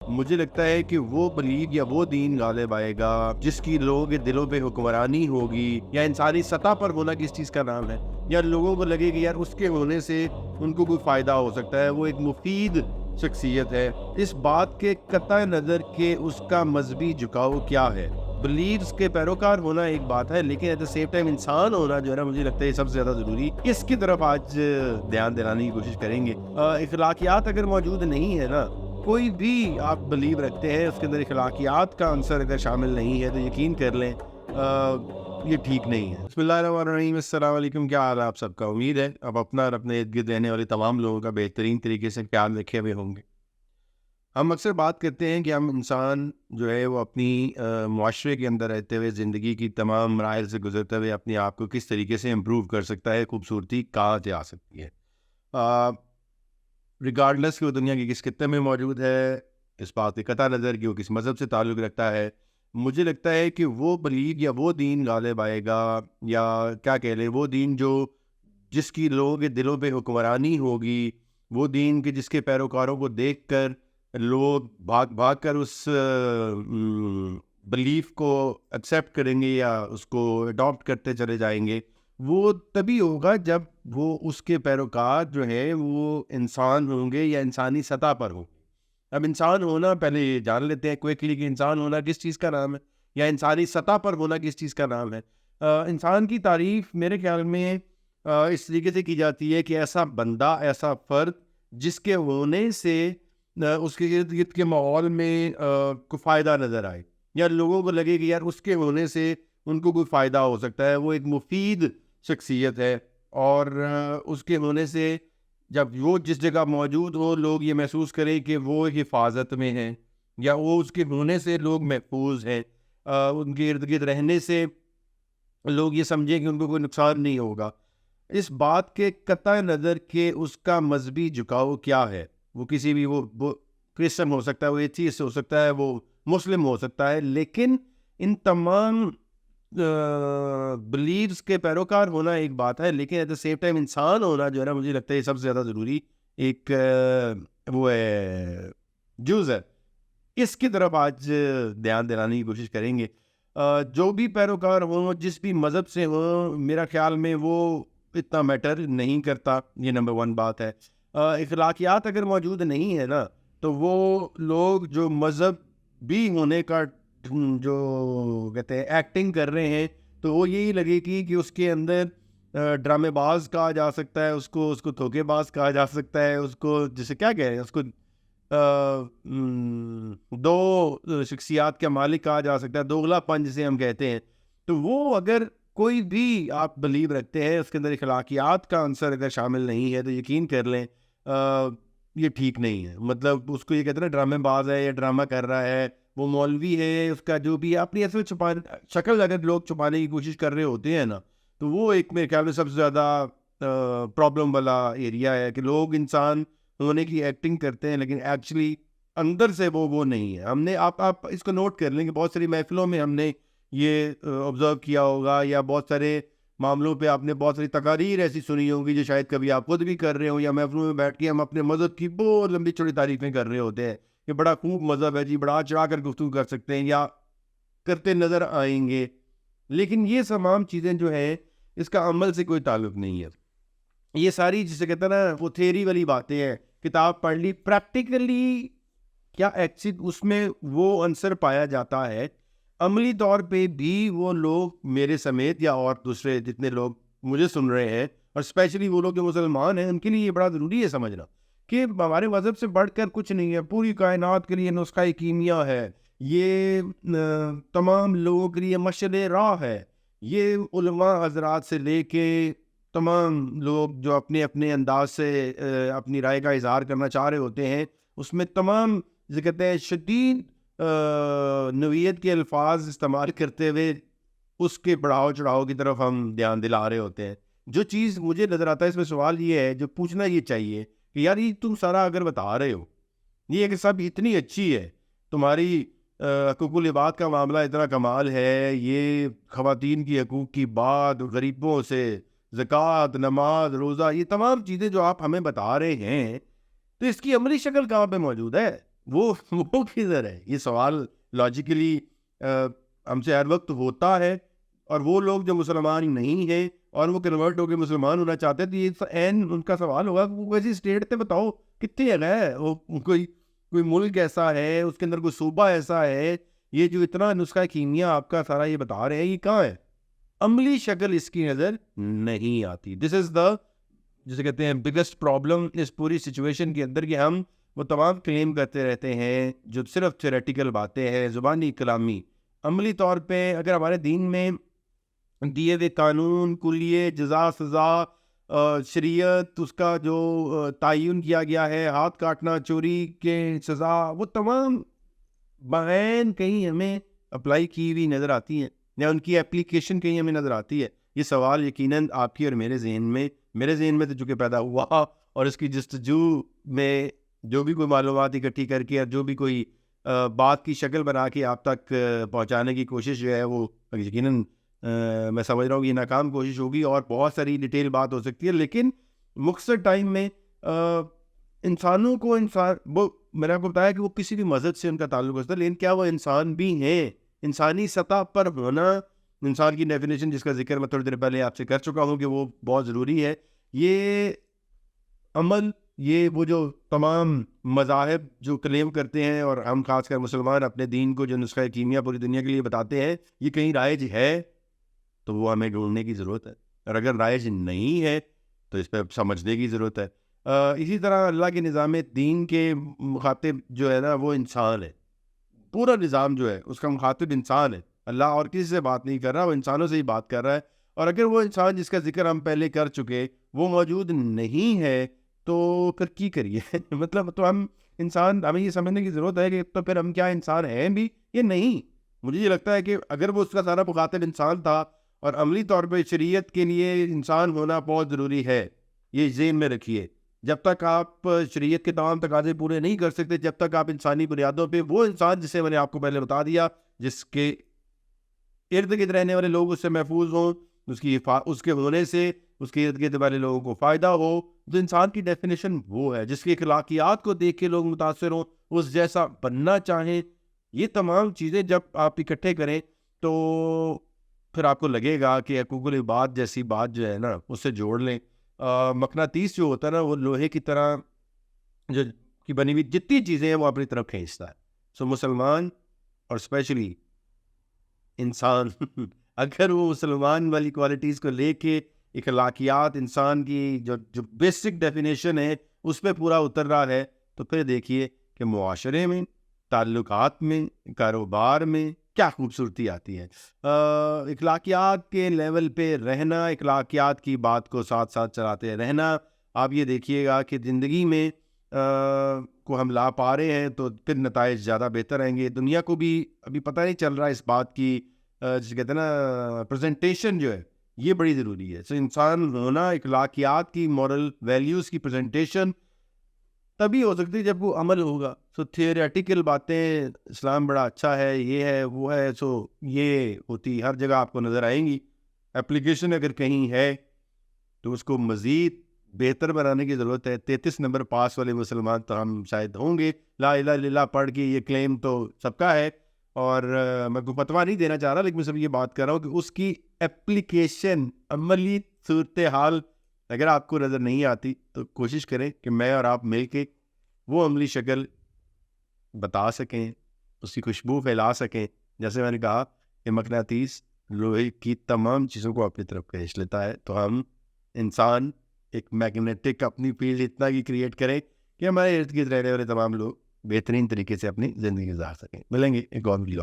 مجھے لگتا ہے کہ وہ بلیگ یا وہ دین غالب آئے گا جس کی لوگوں کے دلوں پہ حکمرانی ہوگی، یا انسانی سطح پر ہونا کس چیز کا نام ہے، یا لوگوں کو لگے کہ یار اس کے ہونے سے ان کو کوئی فائدہ ہو سکتا ہے، وہ ایک مفید شخصیت ہے، اس بات کے قطع نظر کہ اس کا مذہبی جھکاؤ کیا ہے۔ بلیوز کے پیروکار ہونا ایک بات ہے، لیکن ایٹ دا سیم ٹائم انسان ہونا جو ہے نا، مجھے لگتا ہے یہ سب سے زیادہ ضروری، اس کی طرف آج دھیان دلانے کی کوشش کریں گے۔ اخلاقیات اگر موجود نہیں ہے نا، کوئی بھی آپ بلیو رکھتے ہیں اس کے اندر اخلاقیات کا عنصر اگر شامل نہیں ہے تو یقین کر لیں یہ ٹھیک نہیں ہے۔ بسم اللہ الرحمن الرحیم، السلام علیکم، کیا حال ہے آپ سب کا؟ امید ہے اب اپنا اور اپنے ارد گرد رہنے والے تمام لوگوں کا بہترین طریقے سے خیال رکھے ہوئے ہوں گے۔ ہم اکثر بات کرتے ہیں کہ ہم انسان جو ہے وہ اپنی معاشرے کے اندر رہتے ہوئے زندگی کی تمام مراحل سے گزرتے ہوئے اپنے آپ کو کس طریقے سے امپروو کر سکتا ہے، خوبصورتی کہاں سے آ سکتی ہے، ریگارڈلیس کہ وہ دنیا کے کس خطے میں موجود ہے، اس بات کے قطع نظر کہ وہ کس مذہب سے تعلق رکھتا ہے۔ مجھے لگتا ہے کہ وہ بلیگ یا وہ دین غالب آئے گا، یا کیا کہہ لیں، وہ دین جس کی لوگوں کے دلوں پہ حکمرانی ہوگی، وہ دین کے جس کے پیروکاروں کو دیکھ کر لوگ بھاگ بھاگ کر اس بلیف کو ایکسیپٹ کریں گے یا اس کو اڈاپٹ کرتے چلے جائیں گے۔ وہ تبھی ہوگا جب وہ اس کے پیروکار جو ہیں وہ انسان ہوں گے یا انسانی سطح پر ہوں۔ اب انسان ہونا پہلے یہ جان لیتے ہیں کوئکلی کہ انسان ہونا کس چیز کا نام ہے، یا انسانی سطح پر ہونا کس چیز کا نام ہے۔ انسان کی تعریف میرے خیال میں اس طریقے سے کی جاتی ہے کہ ایسا بندہ، ایسا فرد جس کے ہونے سے اس کے ارد گرد کے ماحول میں کوئی فائدہ نظر آئے، یا لوگوں کو لگے کہ یار اس کے ہونے سے ان کو کوئی فائدہ ہو سکتا ہے، وہ ایک مفید شخصیت ہے، اور اس کے ہونے سے جب وہ جس جگہ موجود ہو لوگ یہ محسوس کریں کہ وہ حفاظت میں ہیں، یا وہ اس کے ہونے سے لوگ محفوظ ہیں، ان کے ارد گرد رہنے سے لوگ یہ سمجھیں کہ ان کو کوئی نقصان نہیں ہوگا۔ اس بات کے قطع نظر کہ اس کا مذہبی جھکاؤ کیا ہے، وہ کسی بھی وہ کرسچن ہو سکتا ہے، وہ ایتھیسٹ ہو سکتا ہے، وہ مسلم ہو سکتا ہے، لیکن ان تمام بلیوز کے پیروکار ہونا ایک بات ہے، لیکن ایٹ دا سیم ٹائم انسان ہونا جو ہے نا، مجھے لگتا ہے یہ سب سے زیادہ ضروری ایک وہ ہے جز ہے۔ اس کی طرف آج دھیان دلانے کی کوشش کریں گے۔ جو بھی پیروکار ہوں، جس بھی مذہب سے ہوں، میرا خیال میں وہ اتنا میٹر نہیں کرتا، یہ نمبر 1 بات ہے۔ اخلاقیات اگر موجود نہیں ہے نا، تو وہ لوگ جو مذہب بھی ہونے کا جو کہتے ہیں ایکٹنگ کر رہے ہیں، تو وہ یہی لگے گی کہ اس کے اندر ڈرامے باز کہا جا سکتا ہے، اس کو دھوکے باز کہا جا سکتا ہے، اس کو جسے کیا کہہ رہے ہیں، اس کو دو شخصیات کا مالک کہا جا سکتا ہے، دوغلا پن جسے ہم کہتے ہیں۔ تو وہ اگر کوئی بھی آپ بلیو رکھتے ہیں اس کے اندر اخلاقیات کا عنصر اگر شامل نہیں ہے تو یقین کر لیں یہ ٹھیک نہیں ہے۔ مطلب اس کو یہ کہتے ہیں نا ڈرامے باز ہے یا ڈرامہ کر رہا ہے، وہ مولوی ہے، اس کا جو بھی اپنی ایسے شکل اگر لوگ چھپانے کی کوشش کر رہے ہوتے ہیں نا، تو وہ ایک میرے خیال میں سب سے زیادہ پرابلم والا ایریا ہے کہ لوگ انسان ہونے کی ایکٹنگ کرتے ہیں لیکن ایکچولی اندر سے وہ نہیں ہے۔ ہم نے آپ اس کو نوٹ کر لیں کہ بہت ساری محفلوں میں ہم نے یہ آبزرو کیا ہوگا، یا بہت سارے معاملوں پہ آپ نے بہت ساری تقاریر ایسی سنی ہوگی جو شاید کبھی آپ خود بھی کر رہے ہوں، یا محفلوں میں بیٹھ کے ہم اپنے مذہب کی بہت لمبی چوڑی تعریفیں کر رہے ہوتے ہیں کہ بڑا خوب مذہب ہے جی، بڑا چڑھا کر گفتگو کر سکتے ہیں یا کرتے نظر آئیں گے، لیکن یہ تمام چیزیں جو ہیں اس کا عمل سے کوئی تعلق نہیں ہے۔ یہ ساری جسے کہتے ہیں نا وہ تھیوری والی باتیں ہیں، کتاب پڑھ لی، پریکٹیکلی کیا ایکچولی اس میں وہ عنصر پایا جاتا ہے، عملی طور پہ بھی وہ لوگ میرے سمیت یا اور دوسرے جتنے لوگ مجھے سن رہے ہیں، اور اسپیشلی وہ لوگ جو مسلمان ہیں، ان کے لیے یہ بڑا ضروری ہے سمجھنا کہ ہمارے مذہب سے بڑھ کر کچھ نہیں ہے، پوری کائنات کے لیے نسخہ کیمیا ہے، یہ تمام لوگوں کے لیے مشعل راہ ہے، یہ علماء حضرات سے لے کے تمام لوگ جو اپنے اپنے انداز سے اپنی رائے کا اظہار کرنا چاہ رہے ہوتے ہیں، اس میں تمام کہتے ہیں شدید نوعیت کے الفاظ استعمال کرتے ہوئے اس کے بڑھاؤ چڑھاؤ کی طرف ہم دھیان دلا رہے ہوتے ہیں۔ جو چیز مجھے نظر آتا ہے اس میں سوال یہ ہے، جو پوچھنا یہ چاہیے کہ یار یہ تم سارا اگر بتا رہے ہو یہ کہ سب اتنی اچھی ہے، تمہاری حقوق العباد کا معاملہ اتنا کمال ہے، یہ خواتین کی حقوق کی بات، غریبوں سے زکوٰۃ، نماز، روزہ، یہ تمام چیزیں جو آپ ہمیں بتا رہے ہیں، تو اس کی عملی شکل کہاں پہ موجود ہے؟ وہ کدھر ہے؟ یہ سوال لاجیکلی ہم سے ہر وقت ہوتا ہے. اور وہ لوگ جو مسلمان نہیں ہیں اور وہ کنورٹ ہو کے مسلمان ہونا چاہتے ہیں، تو یہ این ان کا سوال ہوگا کہ وہ ایسی اسٹیٹ تھے، بتاؤ کتنی جگہ ہے، وہ کوئی ملک ایسا ہے، اس کے اندر کوئی صوبہ ایسا ہے، یہ جو اتنا نسخہ کیمیا آپ کا سارا یہ بتا رہے ہیں، یہ کہاں ہے؟ عملی شکل اس کی نظر نہیں آتی. دس از دا جسے کہتے ہیں بگیسٹ پرابلم اس پوری سچویشن کے اندر، کہ ہم وہ تمام کلیم کرتے رہتے ہیں جو صرف تھیوریٹیکل باتیں ہیں، زبانی کلامی. عملی طور پہ اگر ہمارے دین میں دیے ہوئے قانون، کلیے، جزا، سزا، شریعت، اس کا جو تعین کیا گیا ہے، ہاتھ کاٹنا، چوری کے سزا، وہ تمام بعین کہیں ہمیں اپلائی کی ہوئی نظر آتی ہیں، یا ان کی اپلیکیشن کہیں ہمیں نظر آتی ہے. یہ سوال یقیناً آپ کی اور میرے ذہن میں تو چونکہ پیدا ہوا، اور اس کی جستجو میں جو بھی کوئی معلومات اکٹھی کر کے اور جو بھی کوئی بات کی شکل بنا کے آپ تک پہنچانے کی کوشش جو ہے، وہ یقیناً میں سمجھ رہا ہوں کہ یہ ناکام کوشش ہوگی، اور بہت ساری ڈیٹیل بات ہو سکتی ہے. لیکن مختصر ٹائم میں انسانوں کو وہ میں نے آپ کو بتایا کہ وہ کسی بھی مذہب سے ان کا تعلق ہوتا ہے، لیکن کیا وہ انسان بھی ہیں؟ انسانی سطح پر ہونا، انسان کی ڈیفینیشن جس کا ذکر میں تھوڑی دیر پہلے آپ سے کر چکا ہوں کہ وہ بہت ضروری ہے. یہ عمل، یہ وہ جو تمام مذاہب جو کلیم کرتے ہیں، اور ہم خاص کر مسلمان اپنے دین کو جو نسخہ کیمیا پوری دنیا کے لیے بتاتے ہیں، یہ کہیں رائج ہے تو وہ ہمیں ڈھونڈنے کی ضرورت ہے، اور اگر رائج نہیں ہے تو اس پہ سمجھنے کی ضرورت ہے. اسی طرح اللہ کے نظام دین کے مخاطب جو ہے نا، وہ انسان ہے. پورا نظام جو ہے اس کا مخاطب انسان ہے. اللہ اور کسی سے بات نہیں کر رہا، وہ انسانوں سے ہی بات کر رہا ہے. اور اگر وہ انسان جس کا ذکر ہم پہلے کر چکے وہ موجود نہیں ہے تو پھر کی کریے؟ مطلب تو ہم انسان، ہمیں یہ سمجھنے کی ضرورت ہے کہ تو پھر ہم کیا انسان ہیں بھی یہ نہیں. مجھے یہ لگتا ہے کہ اگر وہ اس کا سارا مخاطب انسان تھا، اور عملی طور پہ شریعت کے لیے انسان ہونا بہت ضروری ہے، یہ ذہن میں رکھیے. جب تک آپ شریعت کے تمام تقاضے پورے نہیں کر سکتے، جب تک آپ انسانی بنیادوں پہ وہ انسان جسے میں نے آپ کو پہلے بتا دیا، جس کے ارد گرد رہنے والے لوگ اس سے محفوظ ہوں، اس کے ہونے سے اس کے ارد گرد والے لوگوں کو فائدہ ہو، تو انسان کی ڈیفینیشن وہ ہے. جس کی اخلاقیات کو دیکھ کے لوگ متاثر ہوں، اس جیسا بننا چاہیں. یہ تمام چیزیں جب آپ اکٹھے کریں تو پھر آپ کو لگے گا کہ حقوق العباد جیسی بات جو ہے نا، اس سے جوڑ لیں. مقناطیس جو ہوتا ہے نا، وہ لوہے کی طرح جو کی بنی ہوئی جتنی چیزیں ہیں وہ اپنی طرف کھینچتا ہے. سو مسلمان اور اسپیشلی انسان اگر وہ مسلمان والی کوالٹیز کو لے کے اخلاقیات، انسان کی جو بیسک ڈیفینیشن ہے اس پہ پورا اتر رہا ہے، تو پھر دیکھیے کہ معاشرے میں، تعلقات میں، کاروبار میں کیا خوبصورتی آتی ہے. اخلاقیات کے لیول پہ رہنا، اخلاقیات کی بات کو ساتھ ساتھ چلاتے رہنا. آپ یہ دیکھیے گا کہ زندگی میں کو ہم لا پا رہے ہیں تو پھر نتائج زیادہ بہتر آئیں گے. دنیا کو بھی ابھی پتہ نہیں چل رہا اس بات کی، جسے کہتے ہیں نا پریزنٹیشن جو ہے یہ بڑی ضروری ہے. سو انسان ہونا، اخلاقیات کی، مورل ویلیوز کی پریزنٹیشن تبھی ہو سکتی ہے جب وہ عمل ہوگا. سو تھیوریٹیکل باتیں اسلام بڑا اچھا ہے، یہ ہے وہ ہے، سو یہ ہوتی ہر جگہ آپ کو نظر آئیں گی. اپلیکیشن اگر کہیں ہے تو اس کو مزید بہتر بنانے کی ضرورت ہے. 33 نمبر پاس والے مسلمان تو ہم شاید ہوں گے. لا الہ الا اللہ پڑھ کے یہ کلیم تو سب کا ہے، اور میں کوئی فتویٰ نہیں دینا چاہ رہا، لیکن میں سب یہ بات کر رہا ہوں کہ اس کی اپلیکیشن، عملی صورتحال اگر آپ کو نظر نہیں آتی تو کوشش کریں کہ میں اور آپ مل کے وہ عملی شکل بتا سکیں، اس کی خوشبو پھیلا سکیں. جیسے میں نے کہا کہ مقناطیس لوہے کی تمام چیزوں کو اپنی طرف کھینچ لیتا ہے، تو ہم انسان ایک میگنیٹک اپنی فیلڈ اتنا کی کریٹ کریں کہ ہمارے ارد گرد رہنے والے تمام لوگ بہترین طریقے سے اپنی زندگی گزار سکیں. ملیں گے ایک اور ویڈیو.